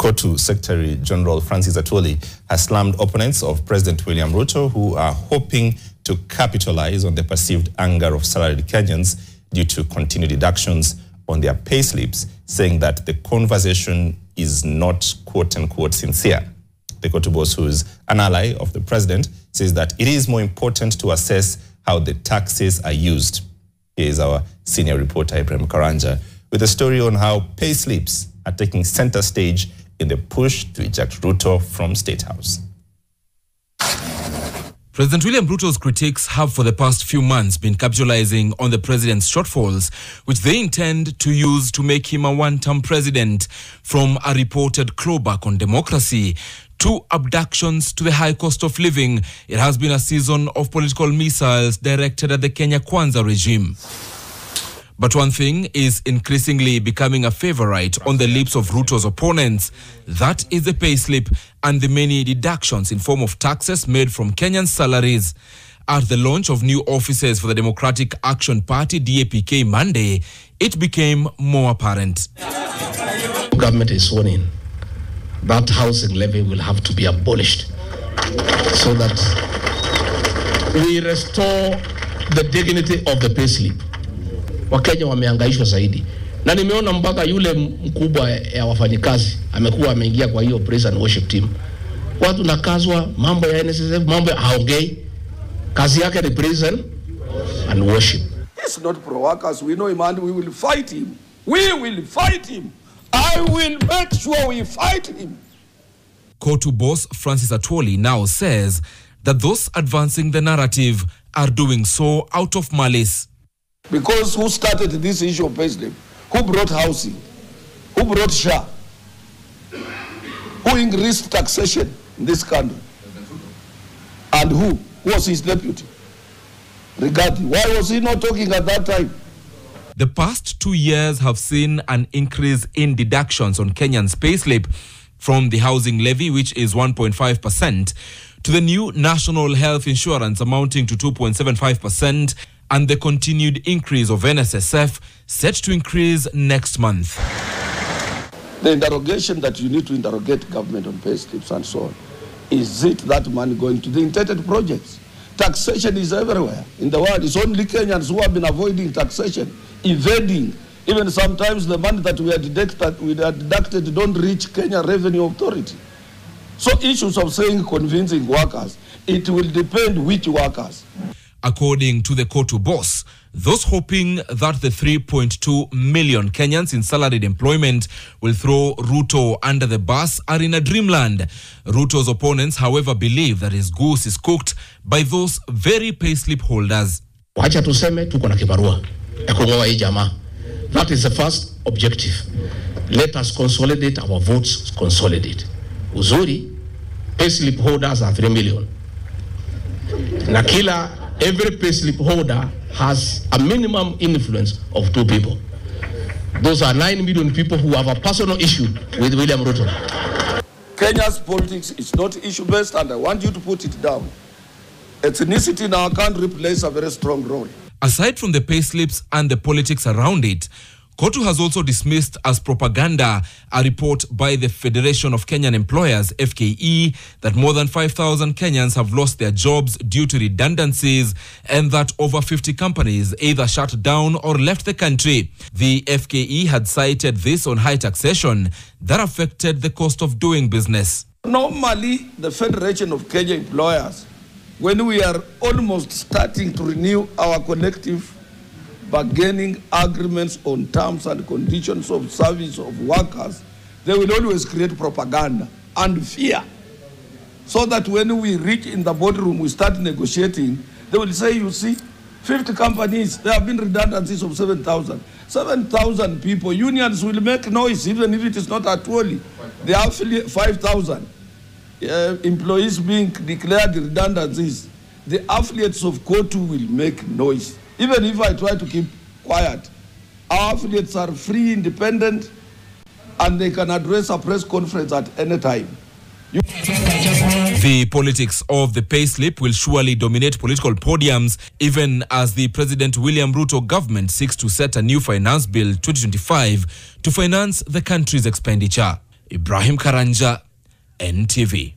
COTU Secretary General Francis Atwoli has slammed opponents of President William Ruto who are hoping to capitalize on the perceived anger of salaried Kenyans due to continued deductions on their pay slips, saying that the conversation is not quote-unquote sincere. The COTU boss, who is an ally of the president, says that it is more important to assess how the taxes are used. Here is our senior reporter, Ibrahim Karanja, with a story on how pay slips are taking center stage in the push to eject Ruto from State House. President William Ruto's critics have for the past few months been capitalizing on the president's shortfalls, which they intend to use to make him a one-term president, from a reported clawback on democracy to abductions to the high cost of living. It has been a season of political missiles directed at the Kenya Kwanza regime. But one thing is increasingly becoming a favorite on the lips of Ruto's opponents. That is the payslip and the many deductions in form of taxes made from Kenyan salaries. At the launch of new offices for the Democratic Action Party, DAPK, Monday, it became more apparent. Government is sworn in. That housing levy will have to be abolished so that we restore the dignity of the payslip. Wakenya wamehangaishwa zaidi. Na nimeona mpaka yule mkubwa ya wafanyikazi amekuwa ameingia kwa hiyo praise and worship team. Watu nakazwa mambo ya NSSF, mambo ya haongei. Kazi yake ni praise and worship. He's not pro workers. We know him and we will fight him. We will fight him. I will make sure we fight him. COTU boss Francis Atwoli now says that those advancing the narrative are doing so out of malice. Because who started this issue of payslip? Who brought housing? Who brought SHA? Who increased taxation in this country? And who? Who was his deputy? Regarding, why was he not talking at that time? The past 2 years have seen an increase in deductions on Kenyans' payslip, from the housing levy, which is 1.5%, to the new national health insurance amounting to 2.75%, and the continued increase of NSSF set to increase next month. The interrogation that you need to interrogate government on pay slips and so on, is it that money going to the intended projects? Taxation is everywhere in the world. It's only Kenyans who have been avoiding taxation, evading. Even sometimes the money that we are deducted don't reach Kenya Revenue Authority. So issues of saying convincing workers, it will depend which workers. According to the COTU boss, those hoping that the 3.2 million Kenyans in salaried employment will throw Ruto under the bus are in a dreamland. Ruto's opponents, however, believe that his goose is cooked by those very payslip holders. Wacha tuseme tuko na kibarua ya kungoa hii jamaa. That is the first objective. Let us consolidate our votes, consolidate. Uzuri, payslip holders are 3 million. Na every payslip holder has a minimum influence of 2 people. Those are 9 million people who have a personal issue with William Ruto. Kenya's politics is not issue-based, and I want you to put it down. Ethnicity in our country plays a very strong role. Aside from the payslips and the politics around it, COTU has also dismissed as propaganda a report by the Federation of Kenyan Employers, FKE, that more than 5,000 Kenyans have lost their jobs due to redundancies, and that over 50 companies either shut down or left the country. The FKE had cited this on high taxation that affected the cost of doing business. Normally, the Federation of Kenyan Employers, when we are almost starting to renew our collective bargaining agreements on terms and conditions of service of workers, they will always create propaganda and fear. So that when we reach in the boardroom, we start negotiating, they will say, you see, 50 companies, there have been redundancies of 7,000. 7,000 people, unions will make noise, even if it is not Atwoli. They have 5,000 employees being declared redundancies. The affiliates of COTU will make noise. Even if I try to keep quiet, our affiliates are free, independent, and they can address a press conference at any time. The politics of the payslip will surely dominate political podiums, even as the President William Ruto government seeks to set a new finance bill 2025 to finance the country's expenditure. Ibrahim Karanja, NTV.